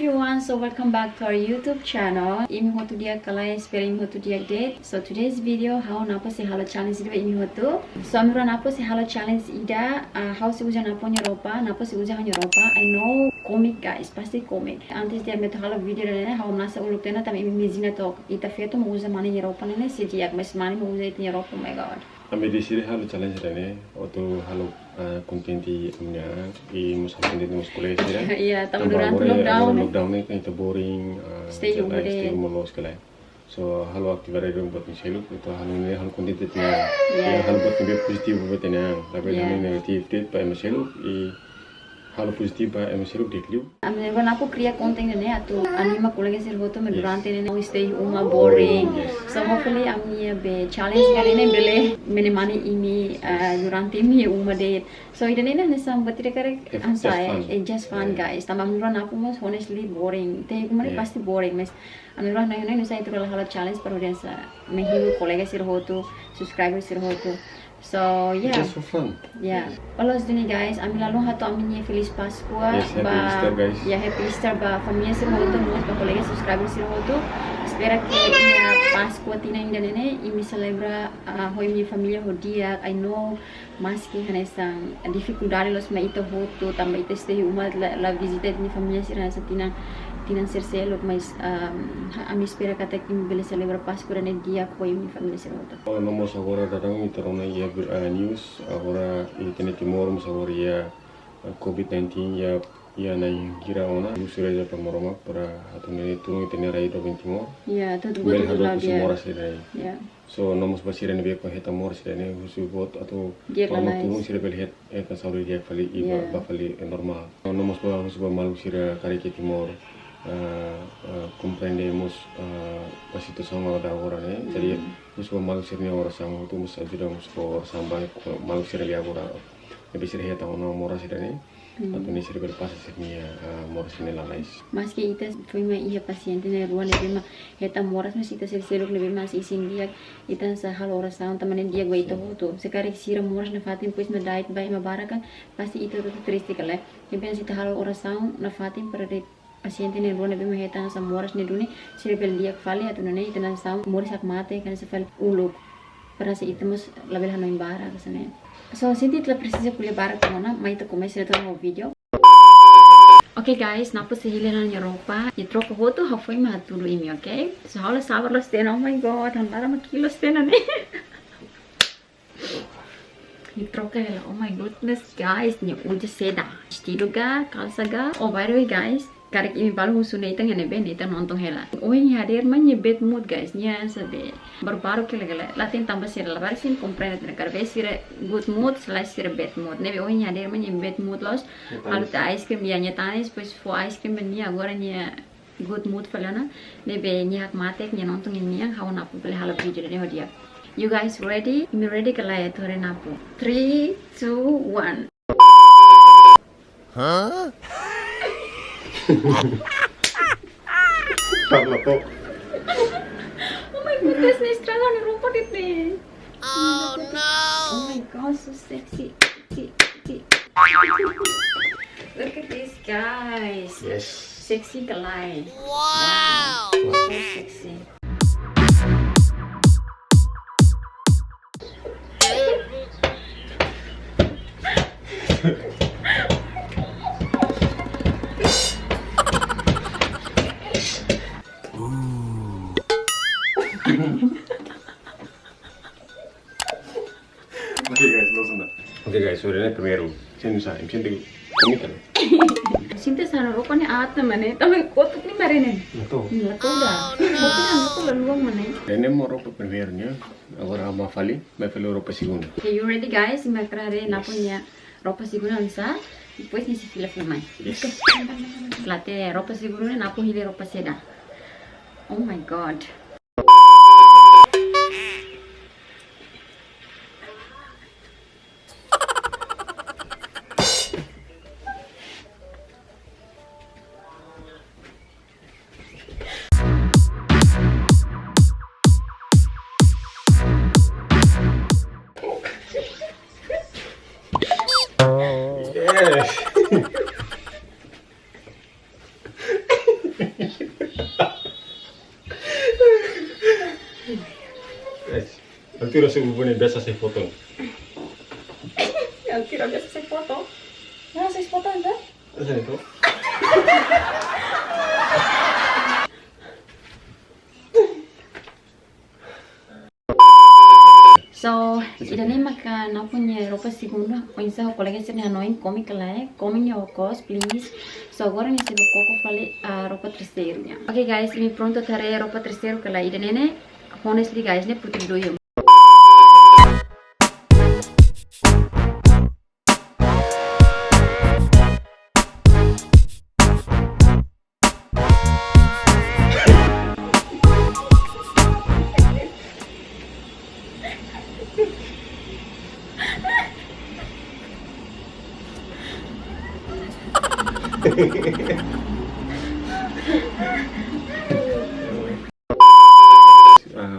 everyone, so welcome back to our YouTube channel. Imi hotu dia kalai spell imi hotu dia date. So today's video how napa si halo challenge ida imi hotu. So amira napa si halo challenge ida how si uja napa nyeropa, napa si uja nyeropa. I know comic guys, pasti comic. Antes dia meto halo video nene how nasa uluk tena tam imi mizina tok. Ita feto mo uja mani nyeropa nene si dia mas mani mo uja ita nyeropa. Oh my god. Kami di sini halo challenge rene, atau halo konten di punya di musim konten di sekolah sih ya. Iya, tahun lockdown. Lockdown ini kan itu boring, stay rumah sekolah. So halo aktifkan dong buat misalnya itu halo ini halo konten itu ya halo buat lebih positif buat ini, tapi halo negatif itu pak misalnya halo positif pak misalnya dikliu. Amigo napo cria content nene atu anima kolega sir hoto me durante nene stay uma boring. So hopefully ami be challenge kali ne bele mene mani imi durante mi uma date. So ida nene ne sam batire kare ansai just fun guys. Tama mura napo mas honestly boring. Te kumari pasti boring mas. Amigo na yun sa ito halo challenge para audience me hiu kolega sir hoto subscriber sir hoto. So yeah, just for fun. Yeah. Palos dini guys, ami lalu hato aminye Feliz Pascua. Yes, happy Easter guys. Ya happy Easter ba familia sir hoto, mas ba kolega subscriber sir hoto. Espera que ya Pascua tina ainda nene imi celebra hoi mi familia hodia. I know mas que hanesang dificuldade los me ito hoto, também ito stay uma la visita de mi familia sir hanesa tinan selo mas ami espera kata que mi bele celebra Pascua nene dia hoi mi familia sir hoto. Kalau nomor agora datang mitarona ya news agora internet timor mus agora ya COVID-19 ya na gira ona usura ya pamoroma para atau nene turun internet rai do timor. Ya, tudo Bel tudo hado lá dia. semora sire. Ya. So nomos basira ne be ko heta mor sire ne husu bot atau Dia kalau kalais. turun sire bel het eta sauri dia fali iba ba fali normal. Nomos ba husu ba malu sire kari ke timor comprendemos la situación ahora ne. Jadi husu ba malu sire ne ora sang tu mus ajira mus ko sambai malu sire dia agora. Ne sire heta ona mora sire ne. Atau ni sire bel pasa sire ne mor sire la rais. Mas que itas foi ma ia paciente ne ruan ne bema heta moras mas itas selo ne bema si sin dia itas sa hal ora sound tamen dia goi to hoto sekari sira moras na fatin pois na diet bai ma barakan pasti ito to triste kala ne ben sita hal ora sound na fatin para de paciente ne ruan ne bema heta sa moras ne dune sira bel dia fali atau ne itana sound moras ak mate kan se fal uluk para se itamos la bel hanoin bara kasane. So, sinti tla precisa kuliah bara kona, mai to começa a no video. Okay guys, napo sa hilinan niya ropa. Itroco hoto, hafoy mahatulo imi, okay? So, hala sabar los ten. Oh my god, handara makilos ten ane. Itroco hela, oh my goodness guys. Niya uja seda. Estilo ga, kalsa ga. Oh, by the way guys, karek imi balu husuna itang hanaben itang nontong hela. Oh, yung hadir man niya bed mood guys. Niya sabi, baru-baru kila latin tambah sira labar sin comprende na karbe sira good mood slash sira bad mood. Nebe oh, yung hadir man niya bad mood los. Halu ta ice cream ya niya tanis, pues for ice cream niya agora niya good mood pala na. Nebe niya hakmatek niya nontong niya hawa na po pala halap video na niya. You guys ready? Imi ready kalaya tore na po. 3, 2, 1. Huh? Parla po. Oh my goodness, na-estraga ni Rupa dito. Oh no! Oh my god, so sexy. Look at this guys. Yes. Sexy kalay. Wow! So sexy. Oke guys, sudah ini primero. Sini sa, sini komik kan? Sinta sana Rupa ni at naman eh. Tapi kotok ni marinin. Ito. Lato da. Kotok na lato laluwang man eh. Ini mau Europa primero niya. Agora me fali Europa segundo. Okay, you ready guys? Makrare na po niya Rupa siguro sa. Depois ni si fila filmay. Yes. Plate Rupa siguro na po hili Rupa seda. Oh my god. Yes. itu rasa ubah nih biasa saya foto. Ya kira biasa saya foto. Ya saya foto aja. Rasa itu. So, idane maka na punya ropa segundo, coisa o colega se não come claro, come o cos, please. So agora nesse coco falei a roupa terceiro, né? Okay guys, me pronto a tare roupa terceiro que lá idane né. Honestly guys, né porque doeu.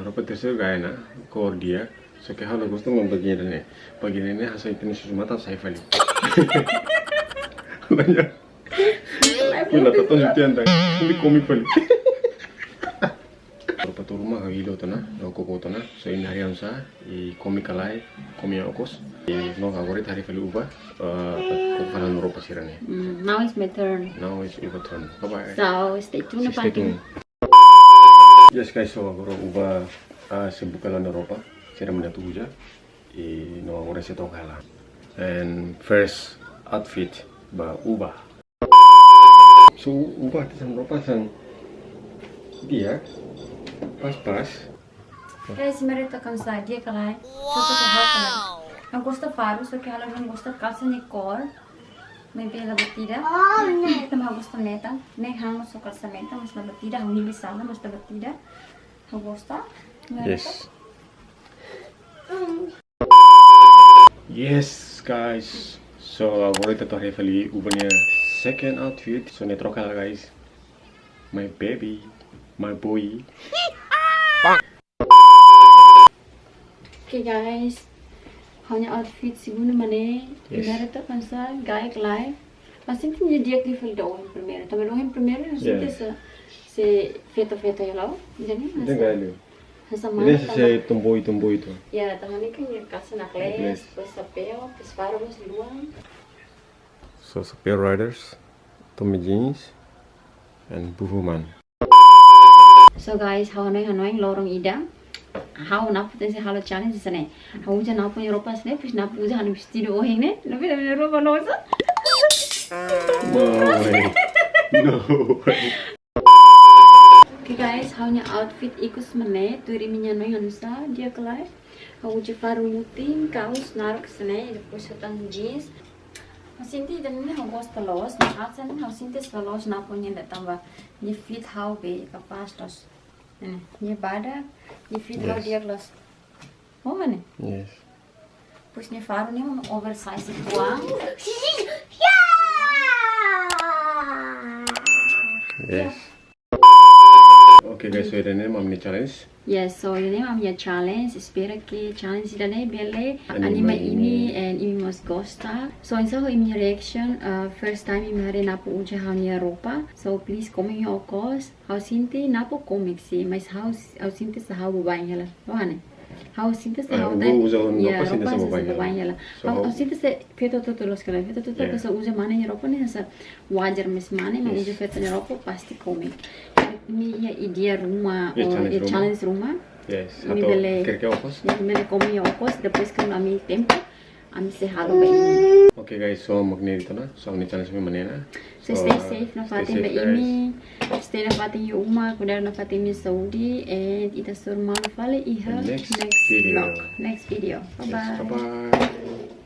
Roupa terceiro gaya na kor dia. So que halo gusto ng bagian ini hasa itu susumata saya fali. Banyak. Pula tato jutian tay. Hindi komi fali. Roupa tu rumah hilo to na, koko to na. So ini hari sa I komi kalai, komi okos. No favorit hari fali uba. Kung paano roupa sirane. Now it's my turn. Now it's your turn. Bye bye. So, stay tuned Stay pa. tuned. Yes guys, so agora uba sebuka na roupa. Sira mana tu uja. No agora se toca lá. And first outfit ba uba. So uba tisang roupa sang dia pas. Guys, mereka cansar dia kalai. So to hal kalai. Ang gusto faro, so kaya lang gusto kalsa ni cor. May pela batida. Ito mga gusto neta. May hangos so kalsa neta, mas na batida. Ang hindi sana, mas na batida. Ang gusto. Yes. Yes guys. So agora ito hari fali uba niya second outfit. So ne troca lá guys. My baby, my boy. Okay guys. Hanya outfit segundo mané. Yes. Mereka cansar, gaya kalai. Assim que dia que foi do primeiro. Também do primeiro, assim que se feito ya lá. Jadi. Dengar Essa ini mana. saya tomboy itu. Ya, tahan kan ya kasih nakles, pues sapeo, pues farlos luang. So Sapir Riders, Tommy Jeans, and Buhuman. So guys, hanoi lorong ida. How na potensi halo challenge sene. How uja na punya ropa sene, pues na puja hanu vestido ohing ne. Lebih dari ropa nosa. No way. No way. Okay guys, hanya outfit ikus mene, turi minya noi hanusa dia kelai. How uja faru muting, kaos narok sene, depois setan jeans. Sinti dan ini hogos telos, nah asan how sinti telos na punya ndak tambah. Ni fit how be kapas tos. Ni badak, ni fit how dia kelas. Oh mana? Yes. Pues ni faru ni oversize buang. Yes. Okay guys, so ini mamni challenge. Yes, so ini mamia challenge. Espero que challenge idane belle Anima anima ini and ini mas gosta. So in so imi reaction first time imi hari napo uja hania ropa. So please comment your cause. How sinti napo comic si, mas how sinti sa how bubain hala. Wahane. How sinti sa how Uba uja ropa sinti sa bubain hala. How sinti sa feto tutulos kala. Feto tutulos sa uja mana ni ropa ni sa wajar mes mana ma uja feto ni ropa pasti comic. Ini ya idea rumah, challenge rumah. Yes. Mi Atau bele- kira-kira okos. Ya, me le comí ojos, después que no a mi tempo, a mi se jalo bem. Okay guys, so magni dito na. So ni challenge mi manena. So stay safe na fatin ba imi, stay na fatin yung uma, kudar na fatin yung Saudi, and ita sur malo fale iha Next video. vlog, next video. Bye Yes, bye. bye bye.